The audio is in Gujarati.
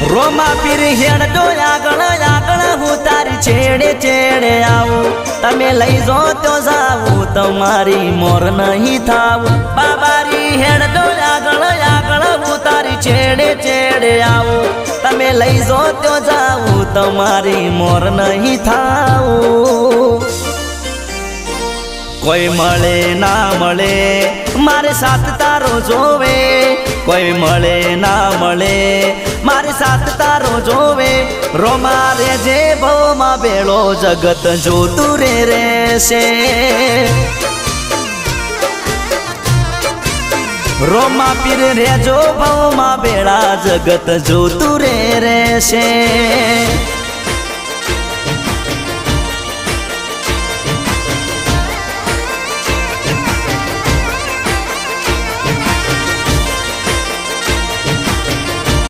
રોમા પીર હેડતો આગળ આગળ હું તારી છેડે છેડે આવું તમે લઈ જો તો જાવું તમારી મોર નહીં થાવું બાબારી હેડતો આગળ આગળ હું તારી છેડે છેડે આવું તમે લઈ જો તો જાવું તમારી મોર નહીં થાવું કોઈ મળે ના મળે મારે સાથ તારો જોવે કોઈ મળે ના મળે મારે સાથ તારો જોવે રોમા રે જે ભવમાં બેળો જગત જોતું રે રહેશે રોમા પીર રેજો ભવમાં બેળા જગત જોતું રે રહેશે